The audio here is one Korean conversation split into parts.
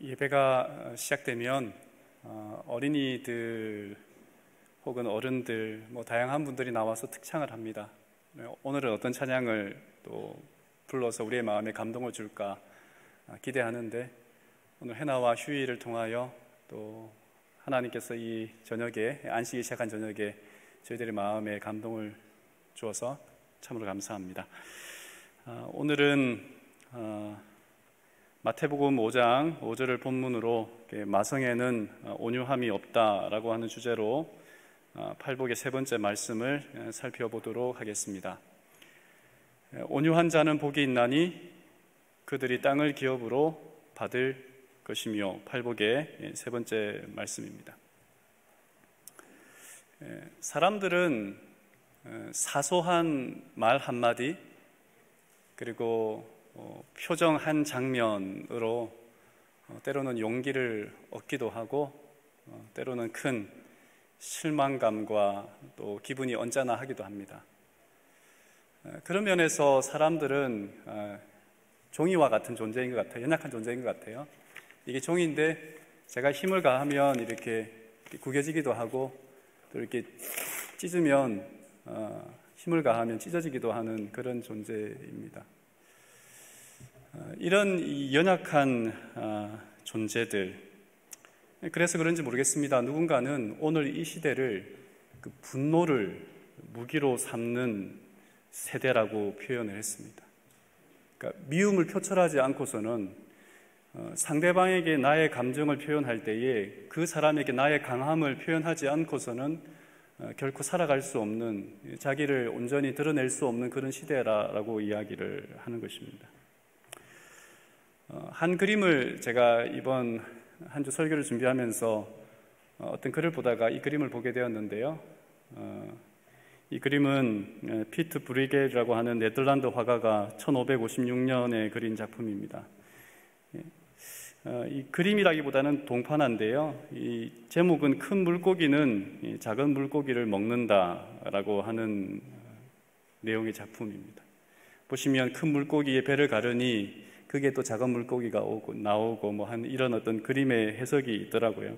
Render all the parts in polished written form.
예배가 시작되면 어린이들 혹은 어른들 다양한 분들이 나와서 특창을 합니다. 오늘은 어떤 찬양을 또 불러서 우리의 마음에 감동을 줄까 기대하는데, 오늘 해나와 휴일을 통하여 또 하나님께서 이 저녁에, 안식이 시작한 저녁에 저희들의 마음에 감동을 주어서 참으로 감사합니다. 오늘은 마태복음 5장 5절을 본문으로 마성에는 온유함이 없다라고 하는 주제로 팔복의 세 번째 말씀을 살펴보도록 하겠습니다. 온유한 자는 복이 있나니 그들이 땅을 기업으로 받을 것이며, 팔복의 세 번째 말씀입니다. 사람들은 사소한 말 한마디, 그리고 표정 한 장면으로 때로는 용기를 얻기도 하고, 때로는 큰 실망감과 또 기분이 언짢아하기도 합니다. 그런 면에서 사람들은 종이와 같은 존재인 것 같아요. 연약한 존재인 것 같아요. 이게 종이인데 제가 힘을 가하면 이렇게 구겨지기도 하고, 또 이렇게 찢으면 힘을 가하면 찢어지기도 하는 그런 존재입니다. 이런 연약한 존재들, 그래서 그런지 모르겠습니다. 누군가는 오늘 이 시대를 분노를 무기로 삼는 세대라고 표현을 했습니다. 그러니까 미움을 표출하지 않고서는 상대방에게 나의 감정을 표현할 때에 그 사람에게 나의 강함을 표현하지 않고서는 결코 살아갈 수 없는, 자기를 온전히 드러낼 수 없는 그런 시대라고 이야기를 하는 것입니다. 한 그림을 제가 이번 한 주 설교를 준비하면서 어떤 글을 보다가 이 그림을 보게 되었는데요. 이 그림은 피트 브리게라고 하는 네덜란드 화가가 1556년에 그린 작품입니다. 이 그림이라기보다는 동판화인데요. 이 제목은 큰 물고기는 작은 물고기를 먹는다라고 하는 내용의 작품입니다. 보시면 큰 물고기의 배를 가르니 그게 또 작은 물고기가 나오고 한 이런 어떤 그림의 해석이 있더라고요.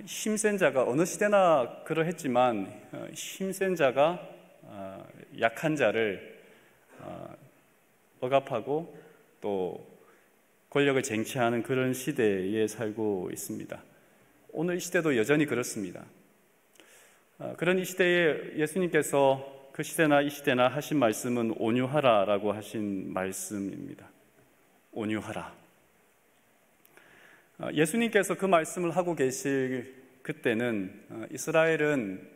힘센 자가 어느 시대나 그러했지만 힘센 자가 약한 자를 억압하고 또 권력을 쟁취하는 그런 시대에 살고 있습니다. 오늘 이 시대도 여전히 그렇습니다. 그런 이 시대에 예수님께서 그 시대나 이 시대나 하신 말씀은 온유하라라고 하신 말씀입니다. 온유하라. 예수님께서 그 말씀을 하고 계실 그때는 이스라엘은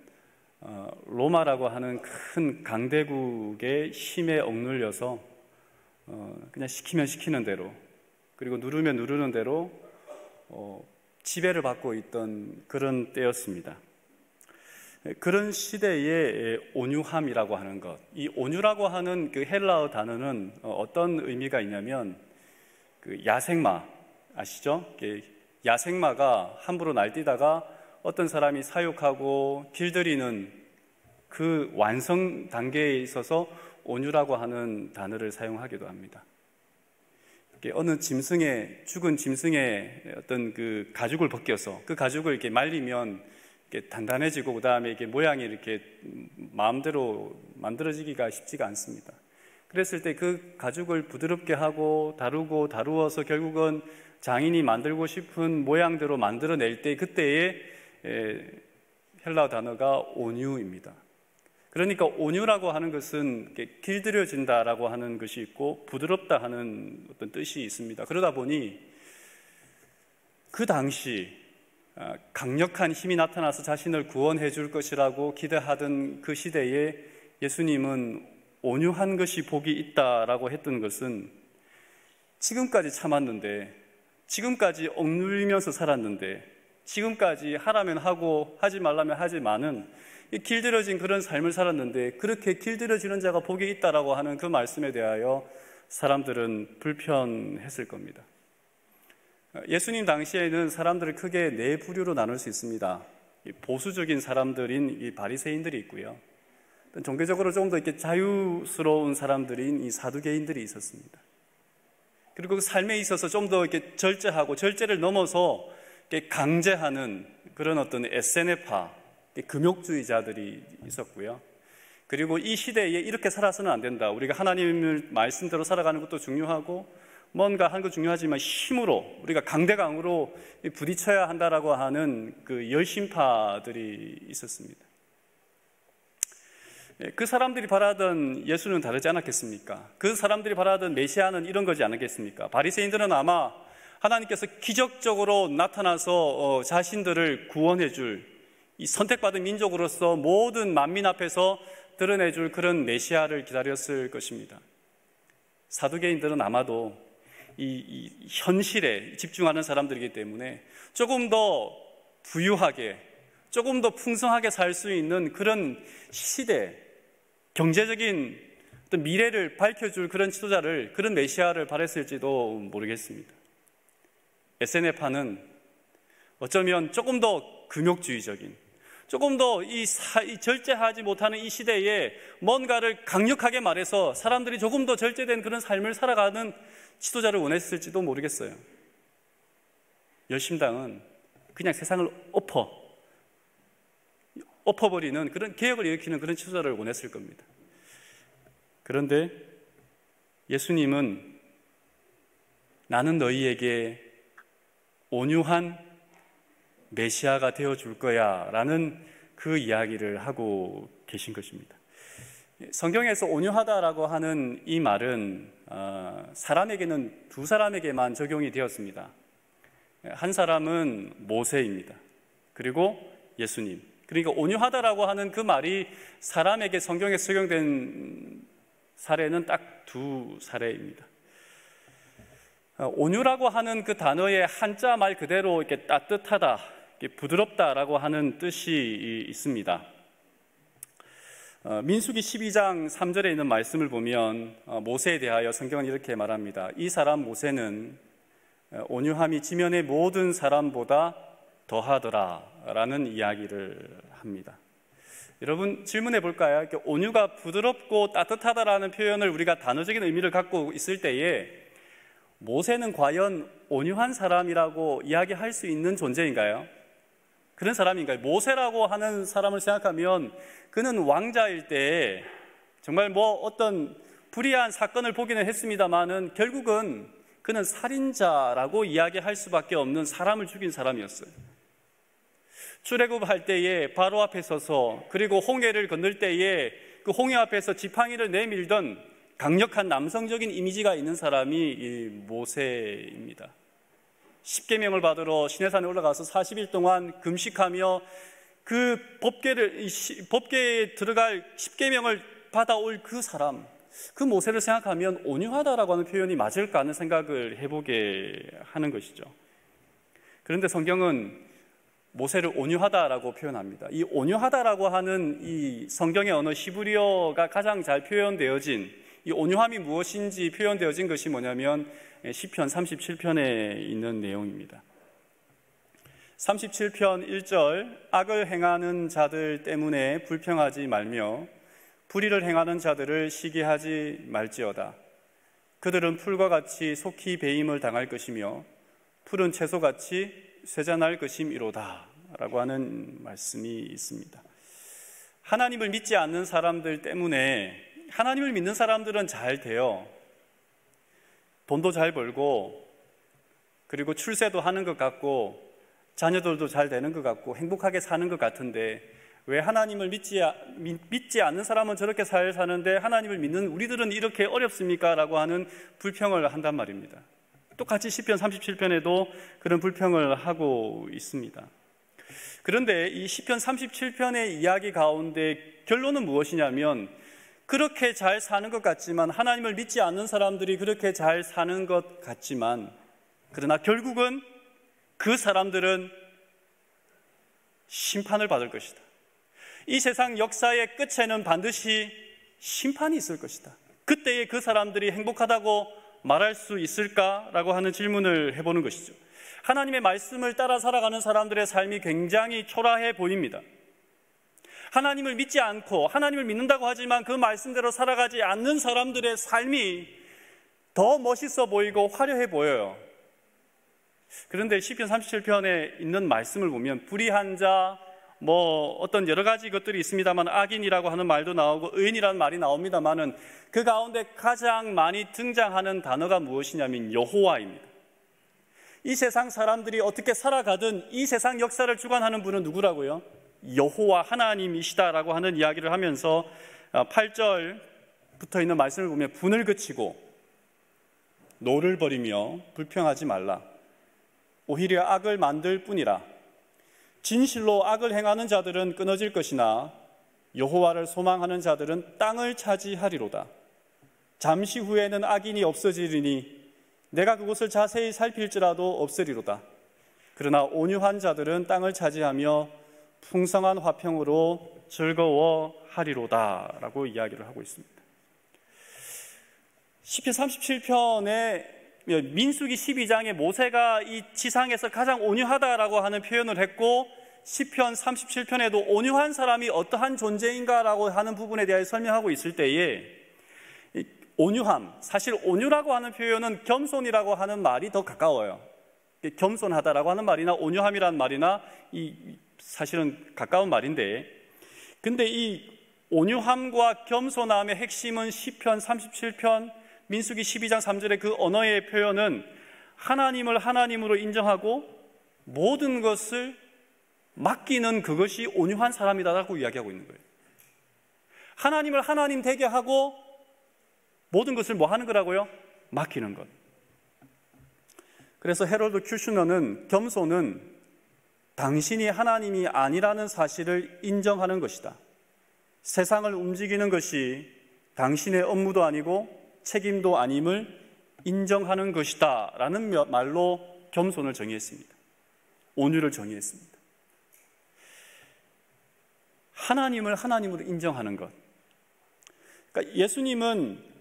로마라고 하는 큰 강대국의 힘에 억눌려서 그냥 시키면 시키는 대로, 그리고 누르면 누르는 대로 지배를 받고 있던 그런 때였습니다. 그런 시대의 온유함이라고 하는 것, 이 온유라고 하는 그 헬라어 단어는 어떤 의미가 있냐면, 그 야생마 아시죠? 야생마가 함부로 날뛰다가 어떤 사람이 사육하고 길들이는 그 완성 단계에 있어서 온유라고 하는 단어를 사용하기도 합니다. 어느 짐승의, 죽은 짐승의 어떤 그 가죽을 벗겨서 그 가죽을 이렇게 말리면 이렇게 단단해지고, 그 다음에 이렇게 모양이 이렇게 마음대로 만들어지기가 쉽지가 않습니다. 그랬을 때 그 가죽을 부드럽게 하고 다루어서 결국은 장인이 만들고 싶은 모양대로 만들어낼 때, 그때의 헬라어 단어가 온유입니다. 그러니까 온유라고 하는 것은 길들여진다라고 하는 것이 있고 부드럽다 하는 어떤 뜻이 있습니다. 그러다 보니 그 당시 강력한 힘이 나타나서 자신을 구원해 줄 것이라고 기대하던 그 시대에 예수님은 온유한 것이 복이 있다라고 했던 것은, 지금까지 참았는데, 지금까지 억눌리면서 살았는데, 지금까지 하라면 하고 하지 말라면 하지만은 길들여진 그런 삶을 살았는데, 그렇게 길들여지는 자가 복이 있다라고 하는 그 말씀에 대하여 사람들은 불편했을 겁니다. 예수님 당시에는 사람들을 크게 네 부류로 나눌 수 있습니다. 보수적인 사람들인 이 바리새인들이 있고요, 종교적으로 좀 더 이렇게 자유스러운 사람들인 이 사두개인들이 있었습니다. 그리고 그 삶에 있어서 좀 더 이렇게 절제하고 절제를 넘어서 이렇게 강제하는 그런 어떤 SNF파, 금욕주의자들이 있었고요. 그리고 이 시대에 이렇게 살아서는 안 된다. 우리가 하나님을 말씀대로 살아가는 것도 중요하고 뭔가 하는 것도 중요하지만 힘으로, 우리가 강대강으로 부딪혀야 한다라고 하는 그 열심파들이 있었습니다. 그 사람들이 바라던 예수는 다르지 않았겠습니까? 그 사람들이 바라던 메시아는 이런 거지 않았겠습니까? 바리새인들은 아마 하나님께서 기적적으로 나타나서 자신들을 구원해 줄, 이 선택받은 민족으로서 모든 만민 앞에서 드러내 줄 그런 메시아를 기다렸을 것입니다. 사두개인들은 아마도 이 현실에 집중하는 사람들이기 때문에 조금 더 부유하게, 조금 더 풍성하게 살 수 있는 그런 시대, 경제적인 어떤 미래를 밝혀줄 그런 지도자를, 그런 메시아를 바랬을지도 모르겠습니다. SNF파는 어쩌면 조금 더 금욕주의적인, 조금 더 이 절제하지 못하는 이 시대에 뭔가를 강력하게 말해서 사람들이 조금 더 절제된 그런 삶을 살아가는 지도자를 원했을지도 모르겠어요. 열심당은 그냥 세상을 엎어버리는 그런 개혁을 일으키는 그런 지도자를 원했을 겁니다. 그런데 예수님은 나는 너희에게 온유한 메시아가 되어줄 거야 라는 그 이야기를 하고 계신 것입니다. 성경에서 온유하다라고 하는 이 말은 사람에게는 두 사람에게만 적용이 되었습니다. 한 사람은 모세입니다. 그리고 예수님. 그러니까 온유하다라고 하는 그 말이 사람에게 성경에 적용된 사례는 딱 두 사례입니다. 온유라고 하는 그 단어의 한자 말 그대로 이렇게 따뜻하다, 이렇게 부드럽다라고 하는 뜻이 있습니다. 민수기 12장 3절에 있는 말씀을 보면 모세에 대하여 성경은 이렇게 말합니다. 이 사람 모세는 온유함이 지면의 모든 사람보다 더하더라 라는 이야기를 합니다. 여러분 질문해 볼까요? 이렇게 온유가 부드럽고 따뜻하다라는 표현을 우리가 단어적인 의미를 갖고 있을 때에 모세는 과연 온유한 사람이라고 이야기할 수 있는 존재인가요? 그런 사람인가요? 모세라고 하는 사람을 생각하면 그는 왕자일 때 정말 어떤 불의한 사건을 보기는 했습니다만은 결국은 그는 살인자라고 이야기할 수밖에 없는 사람을 죽인 사람이었어요. 출애굽할 때에 바로 앞에 서서, 그리고 홍해를 건널 때에 그 홍해 앞에서 지팡이를 내밀던 강력한 남성적인 이미지가 있는 사람이 이 모세입니다. 십계명을 받으러 시내산에 올라가서 40일 동안 금식하며 그 법궤에 들어갈 십계명을 받아올 그 사람, 그 모세를 생각하면 온유하다라고 하는 표현이 맞을까 하는 생각을 해보게 하는 것이죠. 그런데 성경은 모세를 온유하다라고 표현합니다. 이 온유하다라고 하는 이 성경의 언어 히브리어가 가장 잘 표현되어진, 이 온유함이 무엇인지 표현되어진 것이 뭐냐면 시편 37편에 있는 내용입니다. 37편 1절, 악을 행하는 자들 때문에 불평하지 말며 불의를 행하는 자들을 시기하지 말지어다. 그들은 풀과 같이 속히 배임을 당할 것이며 푸른 채소같이 쇠잔할 것임이로다 라고 하는 말씀이 있습니다. 하나님을 믿지 않는 사람들 때문에, 하나님을 믿는 사람들은 잘 돼요. 돈도 잘 벌고, 그리고 출세도 하는 것 같고, 자녀들도 잘 되는 것 같고, 행복하게 사는 것 같은데 왜 하나님을 믿지 않는 사람은 저렇게 잘 사는데 하나님을 믿는 우리들은 이렇게 어렵습니까? 라고 하는 불평을 한단 말입니다. 똑같이 시편 37편에도 그런 불평을 하고 있습니다. 그런데 이 시편 37편의 이야기 가운데 결론은 무엇이냐면, 그렇게 잘 사는 것 같지만, 하나님을 믿지 않는 사람들이 그렇게 잘 사는 것 같지만, 그러나 결국은 그 사람들은 심판을 받을 것이다. 이 세상 역사의 끝에는 반드시 심판이 있을 것이다. 그때에 그 사람들이 행복하다고 말할 수 있을까라고 하는 질문을 해보는 것이죠. 하나님의 말씀을 따라 살아가는 사람들의 삶이 굉장히 초라해 보입니다. 하나님을 믿지 않고 하나님을 믿는다고 하지만 그 말씀대로 살아가지 않는 사람들의 삶이 더 멋있어 보이고 화려해 보여요. 그런데 시편 37편에 있는 말씀을 보면 불의한 자, 어떤 여러 가지 것들이 있습니다만 악인이라고 하는 말도 나오고 의인이라는 말이 나옵니다만은 그 가운데 가장 많이 등장하는 단어가 무엇이냐면 여호와입니다. 이 세상 사람들이 어떻게 살아가든 이 세상 역사를 주관하는 분은 누구라고요? 여호와 하나님이시다라고 하는 이야기를 하면서 8절 붙어 있는 말씀을 보면 분을 그치고 노를 버리며 불평하지 말라. 오히려 악을 만들 뿐이라. 진실로 악을 행하는 자들은 끊어질 것이나 여호와를 소망하는 자들은 땅을 차지하리로다. 잠시 후에는 악인이 없어지리니 내가 그곳을 자세히 살필지라도 없으리로다. 그러나 온유한 자들은 땅을 차지하며 풍성한 화평으로 즐거워하리로다 라고 이야기를 하고 있습니다. 시편 37편에 민수기 12장에 모세가 이 지상에서 가장 온유하다라고 하는 표현을 했고 시편 37편에도 온유한 사람이 어떠한 존재인가라고 하는 부분에 대해 설명하고 있을 때에 온유함, 사실 온유라고 하는 표현은 겸손이라고 하는 말이 더 가까워요. 겸손하다라고 하는 말이나 온유함이라는 말이나 사실은 가까운 말인데, 근데 이 온유함과 겸손함의 핵심은 시편 37편 민수기 12장 3절의 그 언어의 표현은 하나님을 하나님으로 인정하고 모든 것을 맡기는 그것이 온유한 사람이다라고 이야기하고 있는 거예요. 하나님을 하나님 되게 하고 모든 것을 뭐 하는 거라고요? 맡기는 것. 그래서 헤롤드 큐슈너는 겸손은 당신이 하나님이 아니라는 사실을 인정하는 것이다. 세상을 움직이는 것이 당신의 업무도 아니고 책임도 아님을 인정하는 것이다 라는 말로 겸손을 정의했습니다. 온유를 정의했습니다. 하나님을 하나님으로 인정하는 것. 그러니까 예수님은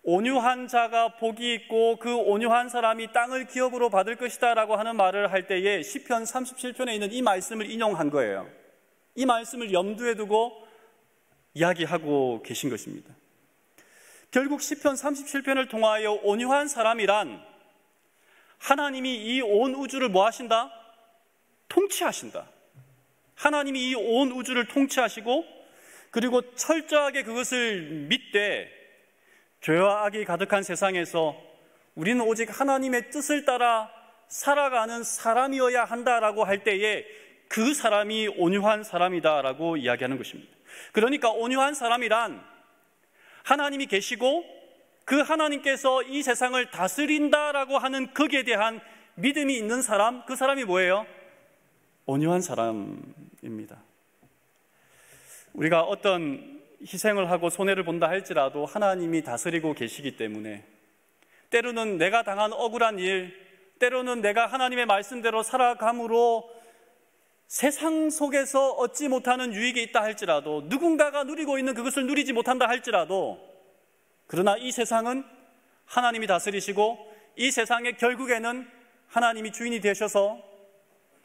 온유한 자가 복이 있고 그 온유한 사람이 땅을 기업으로 받을 것이다 라고 하는 말을 할 때에 시편 37편에 있는 이 말씀을 인용한 거예요. 이 말씀을 염두에 두고 이야기하고 계신 것입니다. 결국 시편 37편을 통하여 온유한 사람이란 하나님이 이 온 우주를 뭐 하신다? 통치하신다. 하나님이 이 온 우주를 통치하시고 그리고 철저하게 그것을 믿되 죄와 악이 가득한 세상에서 우리는 오직 하나님의 뜻을 따라 살아가는 사람이어야 한다라고 할 때에 그 사람이 온유한 사람이다라고 이야기하는 것입니다. 그러니까 온유한 사람이란 하나님이 계시고 그 하나님께서 이 세상을 다스린다라고 하는 거기에 대한 믿음이 있는 사람, 그 사람이 뭐예요? 온유한 사람입니다. 우리가 어떤 희생을 하고 손해를 본다 할지라도 하나님이 다스리고 계시기 때문에 때로는 내가 당한 억울한 일, 때로는 내가 하나님의 말씀대로 살아감으로 세상 속에서 얻지 못하는 유익이 있다 할지라도 누군가가 누리고 있는 그것을 누리지 못한다 할지라도 그러나 이 세상은 하나님이 다스리시고 이 세상의 결국에는 하나님이 주인이 되셔서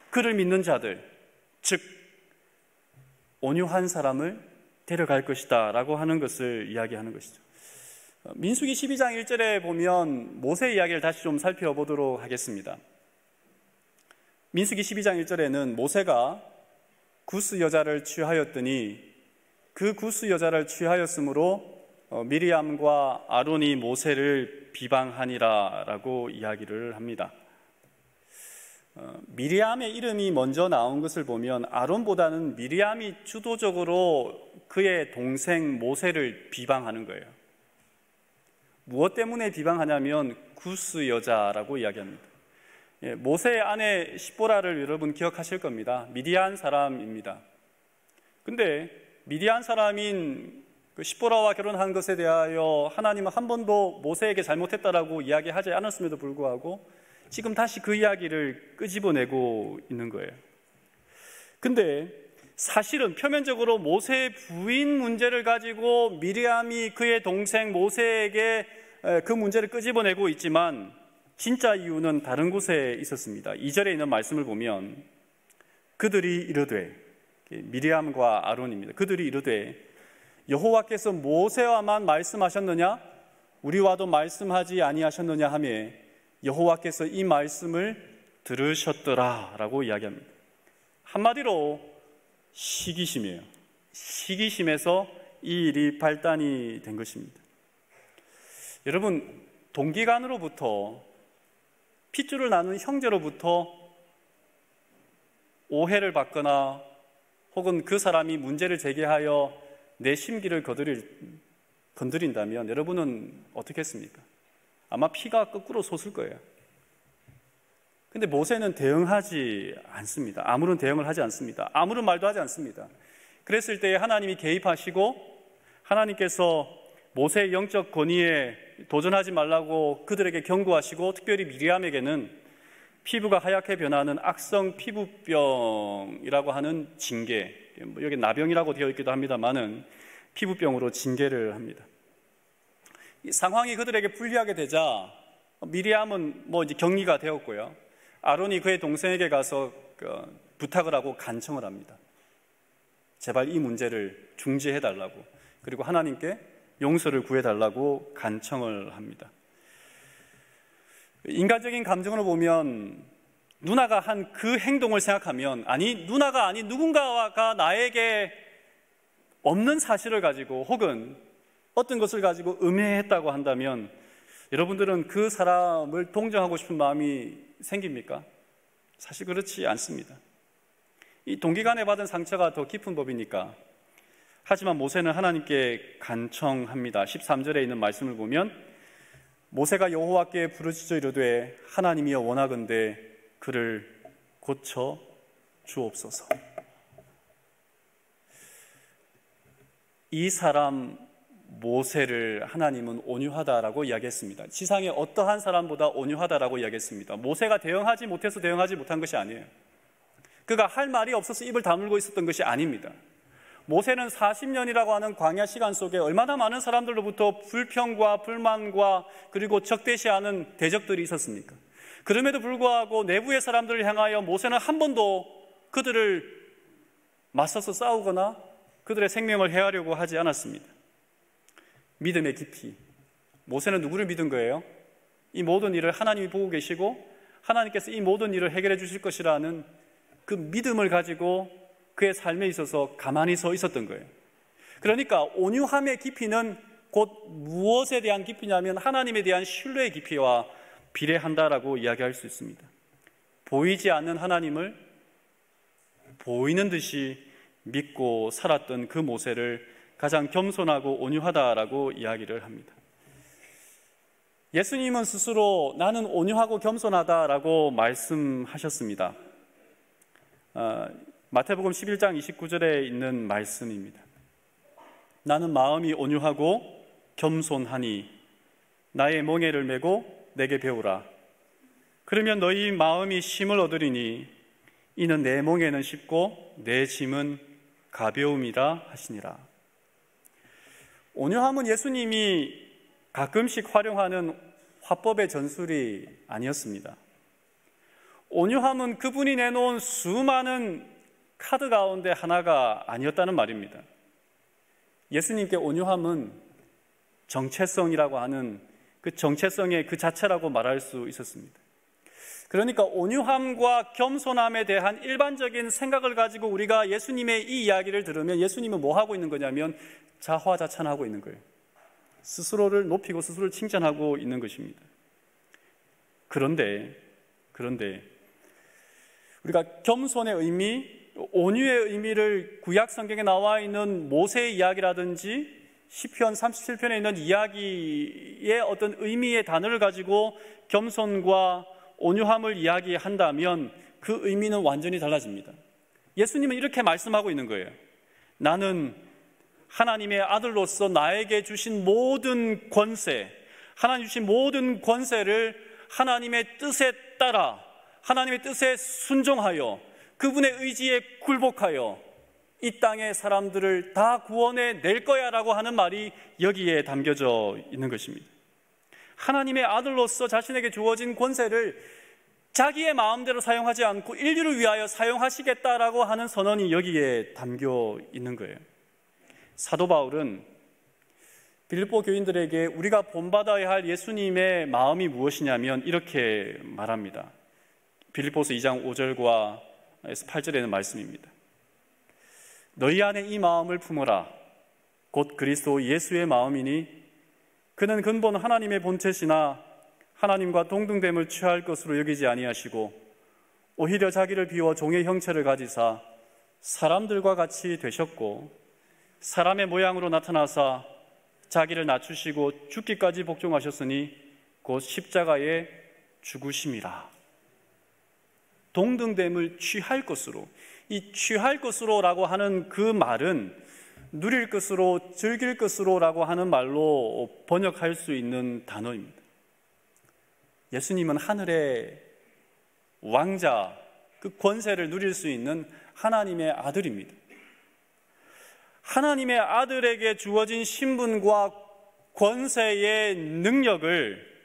그를 믿는 자들, 즉 온유한 사람을 데려갈 것이다 라고 하는 것을 이야기하는 것이죠. 민수기 12장 1절에 보면 모세 이야기를 다시 좀 살펴보도록 하겠습니다. 민수기 12장 1절에는 모세가 구스 여자를 취하였더니 그 구스 여자를 취하였으므로 미리암과 아론이 모세를 비방하니라 라고 이야기를 합니다. 미리암의 이름이 먼저 나온 것을 보면 아론보다는 미리암이 주도적으로 그의 동생 모세를 비방하는 거예요. 무엇 때문에 비방하냐면 구스 여자라고 이야기합니다. 모세의 아내 시보라를 여러분 기억하실 겁니다. 미디안 사람입니다. 근데 미디안 사람인 그 시보라와 결혼한 것에 대하여 하나님은 한 번도 모세에게 잘못했다라고 이야기하지 않았음에도 불구하고 지금 다시 그 이야기를 끄집어내고 있는 거예요. 근데 사실은 표면적으로 모세의 부인 문제를 가지고 미리암이 그의 동생 모세에게 그 문제를 끄집어내고 있지만 진짜 이유는 다른 곳에 있었습니다. 2절에 있는 말씀을 보면 그들이 이르되, 미리암과 아론입니다. 그들이 이르되 여호와께서 모세와만 말씀하셨느냐? 우리와도 말씀하지 아니하셨느냐 하며 여호와께서 이 말씀을 들으셨더라라고 이야기합니다. 한마디로 시기심이에요. 시기심에서 이 일이 발단이 된 것입니다. 여러분, 동기간으로부터, 핏줄을 나눈 형제로부터 오해를 받거나 혹은 그 사람이 문제를 제기하여 내 심기를 건드린다면 여러분은 어떻게 했습니까? 아마 피가 거꾸로 솟을 거예요. 근데 모세는 대응하지 않습니다. 아무런 대응을 하지 않습니다. 아무런 말도 하지 않습니다. 그랬을 때 하나님이 개입하시고 하나님께서 모세의 영적 권위에 도전하지 말라고 그들에게 경고하시고 특별히 미리암에게는 피부가 하얗게 변하는 악성 피부병이라고 하는 징계, 여기 나병이라고 되어 있기도 합니다만은 피부병으로 징계를 합니다. 이 상황이 그들에게 불리하게 되자 미리암은 이제 격리가 되었고요. 아론이 그의 동생에게 가서 부탁을 하고 간청을 합니다. 제발 이 문제를 중지해달라고, 그리고 하나님께 용서를 구해달라고 간청을 합니다. 인간적인 감정으로 보면 누나가 한 그 행동을 생각하면, 아니 누나가 아닌 누군가가 나에게 없는 사실을 가지고 혹은 어떤 것을 가지고 음해했다고 한다면 여러분들은 그 사람을 동정하고 싶은 마음이 생깁니까? 사실 그렇지 않습니다. 이 동기간에 받은 상처가 더 깊은 법이니까. 하지만 모세는 하나님께 간청합니다. 13절에 있는 말씀을 보면 모세가 여호와께 부르짖어 이르되 하나님이여 원하건대 그를 고쳐 주옵소서. 이 사람 모세를 하나님은 온유하다라고 이야기했습니다. 지상에 어떠한 사람보다 온유하다라고 이야기했습니다. 모세가 대응하지 못해서 대응하지 못한 것이 아니에요. 그가 할 말이 없어서 입을 다물고 있었던 것이 아닙니다. 모세는 40년이라고 하는 광야 시간 속에 얼마나 많은 사람들로부터 불평과 불만과 그리고 적대시하는 대적들이 있었습니까? 그럼에도 불구하고 내부의 사람들을 향하여 모세는 한 번도 그들을 맞서서 싸우거나 그들의 생명을 해하려고 하지 않았습니다. 믿음의 깊이. 모세는 누구를 믿은 거예요? 이 모든 일을 하나님이 보고 계시고 하나님께서 이 모든 일을 해결해 주실 것이라는 그 믿음을 가지고 그의 삶에 있어서 가만히 서 있었던 거예요. 그러니까 온유함의 깊이는 곧 무엇에 대한 깊이냐면 하나님에 대한 신뢰의 깊이와 비례한다라고 이야기할 수 있습니다. 보이지 않는 하나님을 보이는 듯이 믿고 살았던 그 모세를 가장 겸손하고 온유하다라고 이야기를 합니다. 예수님은 스스로 나는 온유하고 겸손하다라고 말씀하셨습니다. 마태복음 11장 29절에 있는 말씀입니다. 나는 마음이 온유하고 겸손하니 나의 멍에를 메고 내게 배우라. 그러면 너희 마음이 쉼을 얻으리니 이는 내 멍에는 쉽고 내 짐은 가벼움이라 하시니라. 온유함은 예수님이 가끔씩 활용하는 화법의 전술이 아니었습니다. 온유함은 그분이 내놓은 수많은 카드 가운데 하나가 아니었다는 말입니다. 예수님께 온유함은 정체성이라고 하는 그 정체성의 그 자체라고 말할 수 있었습니다. 그러니까 온유함과 겸손함에 대한 일반적인 생각을 가지고 우리가 예수님의 이 이야기를 들으면 예수님은 뭐 하고 있는 거냐면 자화자찬하고 있는 거예요. 스스로를 높이고 스스로를 칭찬하고 있는 것입니다. 그런데 우리가 겸손의 의미, 온유의 의미를 구약 성경에 나와 있는 모세의 이야기라든지 시편 37편에 있는 이야기의 어떤 의미의 단어를 가지고 겸손과 온유함을 이야기한다면 그 의미는 완전히 달라집니다. 예수님은 이렇게 말씀하고 있는 거예요. 나는 하나님의 아들로서 나에게 주신 모든 권세, 하나님 주신 모든 권세를 하나님의 뜻에 따라 하나님의 뜻에 순종하여 그분의 의지에 굴복하여 이 땅의 사람들을 다 구원해 낼 거야 라고 하는 말이 여기에 담겨져 있는 것입니다. 하나님의 아들로서 자신에게 주어진 권세를 자기의 마음대로 사용하지 않고 인류를 위하여 사용하시겠다라고 하는 선언이 여기에 담겨 있는 거예요. 사도 바울은 빌립보 교인들에게 우리가 본받아야 할 예수님의 마음이 무엇이냐면 이렇게 말합니다. 빌립보서 2장 5절과 8절에는 말씀입니다. 너희 안에 이 마음을 품어라. 곧 그리스도 예수의 마음이니 그는 근본 하나님의 본체시나 하나님과 동등됨을 취할 것으로 여기지 아니하시고 오히려 자기를 비워 종의 형체를 가지사 사람들과 같이 되셨고 사람의 모양으로 나타나사 자기를 낮추시고 죽기까지 복종하셨으니 곧 십자가에 죽으심이라. 동등됨을 취할 것으로, 이 취할 것으로라고 하는 그 말은 누릴 것으로, 즐길 것으로라고 하는 말로 번역할 수 있는 단어입니다. 예수님은 하늘의 왕자, 그 권세를 누릴 수 있는 하나님의 아들입니다. 하나님의 아들에게 주어진 신분과 권세의 능력을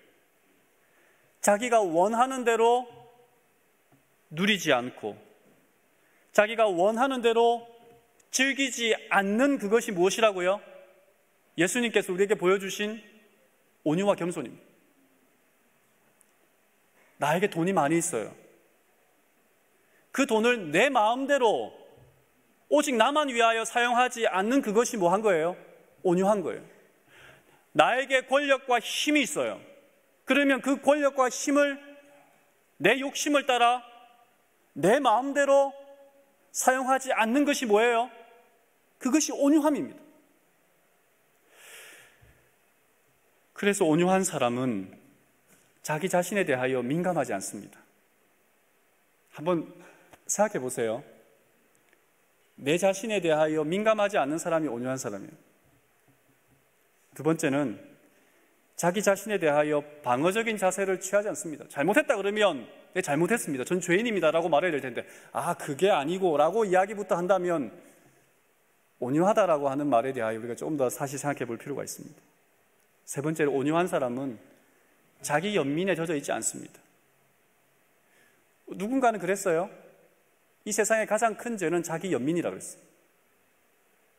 자기가 원하는 대로 누리지 않고 자기가 원하는 대로 즐기지 않는 그것이 무엇이라고요? 예수님께서 우리에게 보여주신 온유와 겸손입니다. 나에게 돈이 많이 있어요. 그 돈을 내 마음대로 오직 나만 위하여 사용하지 않는 그것이 뭐 한 거예요? 온유한 거예요. 나에게 권력과 힘이 있어요. 그러면 그 권력과 힘을 내 욕심을 따라 내 마음대로 사용하지 않는 것이 뭐예요? 그것이 온유함입니다. 그래서 온유한 사람은 자기 자신에 대하여 민감하지 않습니다. 한번 생각해 보세요. 내 자신에 대하여 민감하지 않는 사람이 온유한 사람이에요. 두 번째는 자기 자신에 대하여 방어적인 자세를 취하지 않습니다. 잘못했다 그러면 네, 잘못했습니다. 전 죄인입니다 라고 말해야 될 텐데 그게 아니고 라고 이야기부터 한다면 온유하다라고 하는 말에 대하여 우리가 조금 더 사실 생각해 볼 필요가 있습니다. 세 번째로 온유한 사람은 자기 연민에 젖어 있지 않습니다. 누군가는 그랬어요. 이 세상의 가장 큰 죄는 자기 연민이라고 했어요.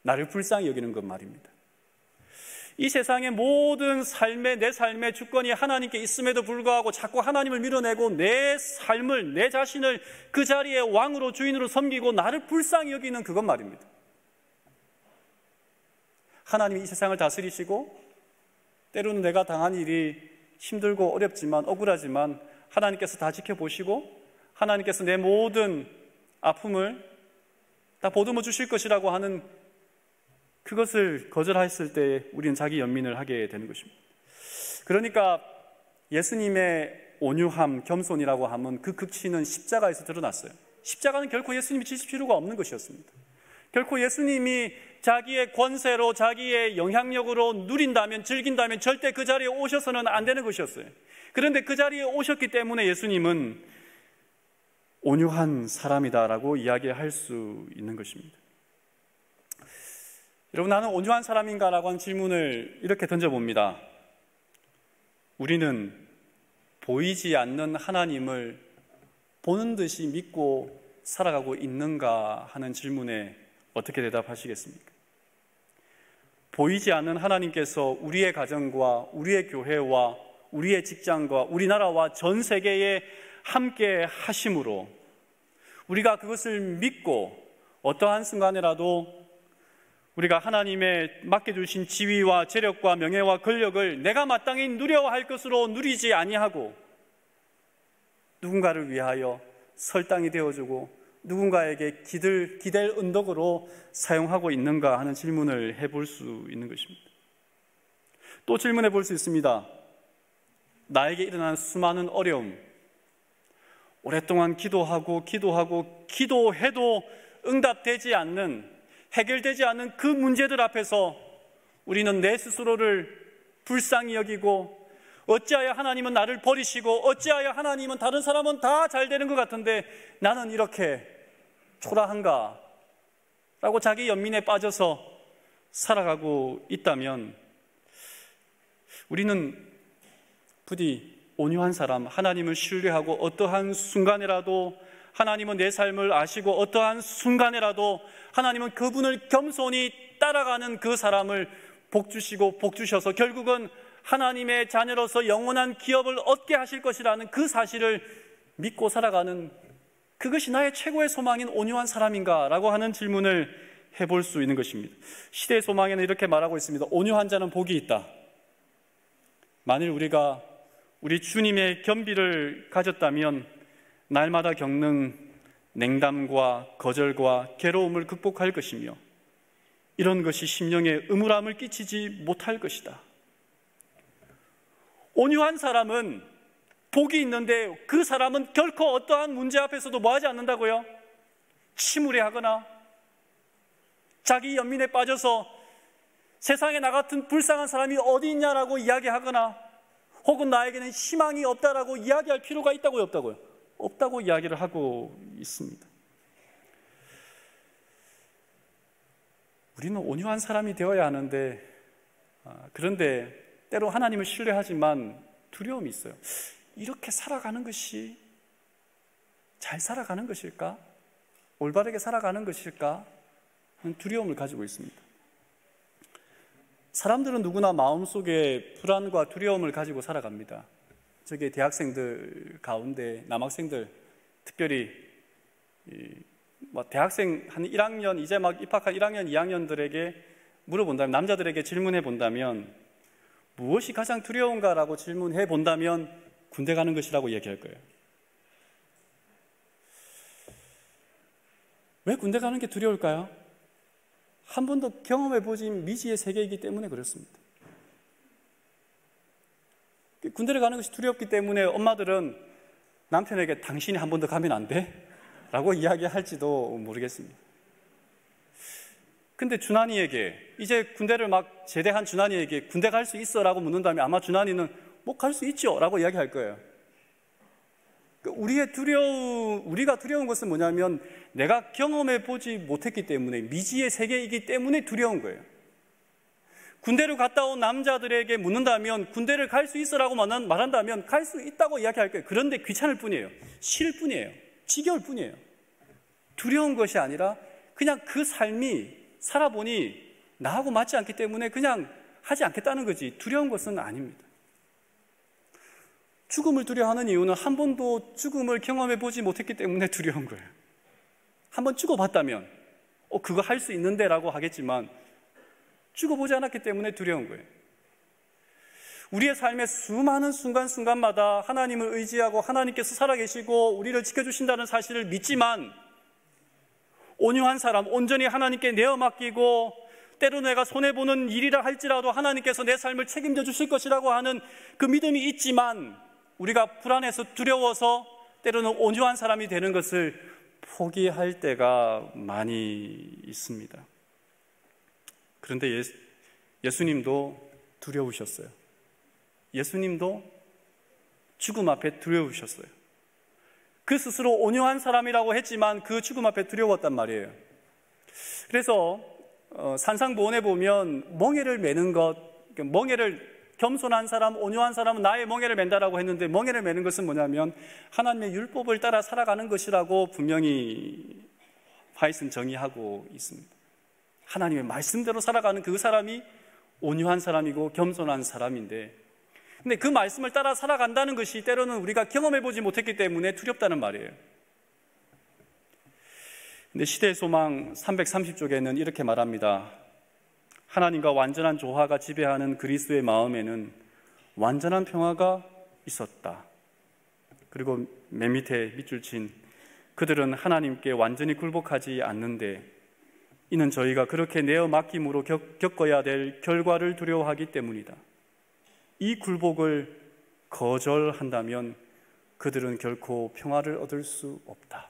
나를 불쌍히 여기는 것 말입니다. 이 세상의 모든 내 삶의 주권이 하나님께 있음에도 불구하고 자꾸 하나님을 밀어내고 내 삶을, 내 자신을 그 자리에 왕으로 주인으로 섬기고 나를 불쌍히 여기는 그것 말입니다. 하나님이 이 세상을 다스리시고 때로는 내가 당한 일이 힘들고 어렵지만 억울하지만 하나님께서 다 지켜보시고 하나님께서 내 모든 아픔을 다 보듬어 주실 것이라고 하는 그것을 거절했을 때 우리는 자기 연민을 하게 되는 것입니다. 그러니까 예수님의 온유함, 겸손이라고 하면 그 극치는 십자가에서 드러났어요. 십자가는 결코 예수님이 지실 필요가 없는 것이었습니다. 결코 예수님이 자기의 권세로 자기의 영향력으로 누린다면 즐긴다면 절대 그 자리에 오셔서는 안 되는 것이었어요. 그런데 그 자리에 오셨기 때문에 예수님은 온유한 사람이다라고 이야기할 수 있는 것입니다. 여러분, 나는 온유한 사람인가라고 하는 질문을 이렇게 던져봅니다. 우리는 보이지 않는 하나님을 보는 듯이 믿고 살아가고 있는가 하는 질문에 어떻게 대답하시겠습니까? 보이지 않는 하나님께서 우리의 가정과 우리의 교회와 우리의 직장과 우리나라와 전 세계에 함께 하심으로 우리가 그것을 믿고 어떠한 순간에라도 우리가 하나님의 맡겨주신 지위와 재력과 명예와 권력을 내가 마땅히 누려야 할 것으로 누리지 아니하고 누군가를 위하여 설당이 되어주고 누군가에게 기댈 언덕으로 사용하고 있는가 하는 질문을 해볼 수 있는 것입니다. 또 질문해 볼 수 있습니다. 나에게 일어난 수많은 어려움, 오랫동안 기도해도 응답되지 않는, 해결되지 않는 그 문제들 앞에서 우리는 내 스스로를 불쌍히 여기고 어찌하여 하나님은 나를 버리시고 어찌하여 하나님은 다른 사람은 다 잘 되는 것 같은데 나는 이렇게 초라한가 라고 자기 연민에 빠져서 살아가고 있다면 우리는 부디 온유한 사람, 하나님을 신뢰하고 어떠한 순간에라도 하나님은 내 삶을 아시고 어떠한 순간에라도 하나님은 그분을 겸손히 따라가는 그 사람을 복 주시고 복 주셔서 결국은 하나님의 자녀로서 영원한 기업을 얻게 하실 것이라는 그 사실을 믿고 살아가는, 그것이 나의 최고의 소망인 온유한 사람인가? 라고 하는 질문을 해볼 수 있는 것입니다. 시대의 소망에는 이렇게 말하고 있습니다. 온유한 자는 복이 있다. 만일 우리가 우리 주님의 겸비를 가졌다면 날마다 겪는 냉담과 거절과 괴로움을 극복할 것이며, 이런 것이 심령에 음울함을 끼치지 못할 것이다. 온유한 사람은 복이 있는데 그 사람은 결코 어떠한 문제 앞에서도 뭐하지 않는다고요? 침울해하거나 자기 연민에 빠져서 세상에 나 같은 불쌍한 사람이 어디 있냐라고 이야기하거나, 혹은 나에게는 희망이 없다라고 이야기할 필요가 있다고요, 없다고요? 없다고 이야기를 하고 있습니다. 우리는 온유한 사람이 되어야 하는데, 그런데 때로 하나님을 신뢰하지만 두려움이 있어요. 이렇게 살아가는 것이 잘 살아가는 것일까? 올바르게 살아가는 것일까? 하는 두려움을 가지고 있습니다. 사람들은 누구나 마음속에 불안과 두려움을 가지고 살아갑니다. 저게 대학생들 가운데 남학생들, 특별히 대학생 한 1학년, 이제 막 입학한 1학년, 2학년들에게 물어본다면, 남자들에게 질문해 본다면 무엇이 가장 두려운가라고 질문해 본다면 군대 가는 것이라고 얘기할 거예요. 왜 군대 가는 게 두려울까요? 한 번도 경험해보지 미지의 세계이기 때문에 그렇습니다. 군대를 가는 것이 두렵기 때문에 엄마들은 남편에게 당신이 한 번 더 가면 안 돼? 라고 이야기할지도 모르겠습니다. 근데 준환이에게, 이제 군대를 막 제대한 준환이에게 군대 갈 수 있어? 라고 묻는다면 아마 준환이는 뭐 갈 수 있죠? 라고 이야기할 거예요. 우리가 두려운 것은 뭐냐면 내가 경험해보지 못했기 때문에, 미지의 세계이기 때문에 두려운 거예요. 군대를 갔다 온 남자들에게 묻는다면 군대를 갈 수 있어라고 말한다면 갈 수 있다고 이야기할 거예요. 그런데 귀찮을 뿐이에요. 싫을 뿐이에요. 지겨울 뿐이에요. 두려운 것이 아니라 그냥 그 삶이 살아보니 나하고 맞지 않기 때문에 그냥 하지 않겠다는 거지, 두려운 것은 아닙니다. 죽음을 두려워하는 이유는 한 번도 죽음을 경험해보지 못했기 때문에 두려운 거예요. 한번 죽어봤다면 그거 할 수 있는데 라고 하겠지만 죽어보지 않았기 때문에 두려운 거예요. 우리의 삶의 수많은 순간순간마다 하나님을 의지하고 하나님께서 살아계시고 우리를 지켜주신다는 사실을 믿지만, 온유한 사람, 온전히 하나님께 내어 맡기고 때로 내가 손해보는 일이라 할지라도 하나님께서 내 삶을 책임져 주실 것이라고 하는 그 믿음이 있지만, 우리가 불안해서 두려워서 때로는 온유한 사람이 되는 것을 포기할 때가 많이 있습니다. 그런데 예수님도 두려우셨어요. 예수님도 죽음 앞에 두려우셨어요. 그 스스로 온유한 사람이라고 했지만 그 죽음 앞에 두려웠단 말이에요. 그래서 산상보원에 보면 멍에를 매는 것, 겸손한 사람, 온유한 사람은 나의 멍에를 맨다라고 했는데, 멍에를 매는 것은 뭐냐면 하나님의 율법을 따라 살아가는 것이라고 분명히 화이슨 정의하고 있습니다. 하나님의 말씀대로 살아가는 그 사람이 온유한 사람이고 겸손한 사람인데, 근데 그 말씀을 따라 살아간다는 것이 때로는 우리가 경험해보지 못했기 때문에 두렵다는 말이에요. 근데 시대의 소망 330쪽에는 이렇게 말합니다. 하나님과 완전한 조화가 지배하는 그리스도의 마음에는 완전한 평화가 있었다. 그리고 맨 밑에 밑줄 친 그들은 하나님께 완전히 굴복하지 않는데 이는 저희가 그렇게 내어 맡김으로 겪어야 될 결과를 두려워하기 때문이다. 이 굴복을 거절한다면 그들은 결코 평화를 얻을 수 없다.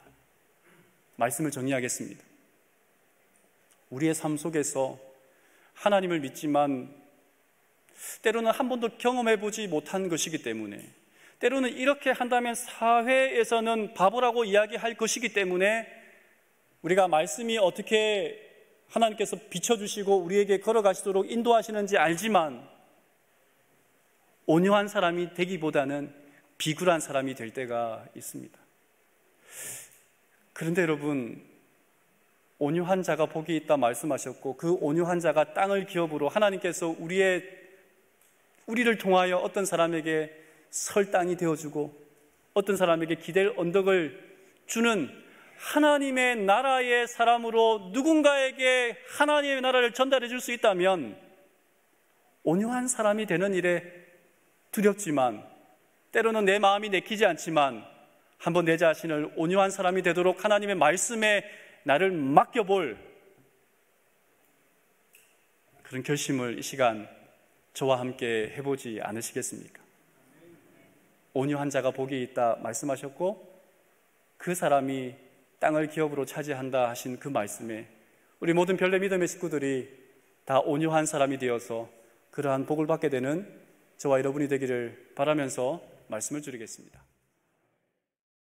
말씀을 정리하겠습니다. 우리의 삶 속에서 하나님을 믿지만 때로는 한 번도 경험해보지 못한 것이기 때문에, 때로는 이렇게 한다면 사회에서는 바보라고 이야기할 것이기 때문에 우리가 말씀이 어떻게 하나님께서 비춰주시고 우리에게 걸어가시도록 인도하시는지 알지만 온유한 사람이 되기보다는 비굴한 사람이 될 때가 있습니다. 그런데 여러분, 온유한 자가 복이 있다 말씀하셨고, 그 온유한 자가 땅을 기업으로 하나님께서 우리를 통하여 어떤 사람에게 설 땅이 되어주고 어떤 사람에게 기댈 언덕을 주는 하나님의 나라의 사람으로 누군가에게 하나님의 나라를 전달해 줄 수 있다면, 온유한 사람이 되는 일에 두렵지만, 때로는 내 마음이 내키지 않지만 한번 내 자신을 온유한 사람이 되도록 하나님의 말씀에 나를 맡겨볼 그런 결심을 이 시간 저와 함께 해보지 않으시겠습니까? 온유한 자가 복이 있다 말씀하셨고, 그 사람이 땅을 기업으로 차지한다 하신 그 말씀에 우리 모든 별내 믿음의 식구들이 다 온유한 사람이 되어서 그러한 복을 받게 되는 저와 여러분이 되기를 바라면서 말씀을 드리겠습니다.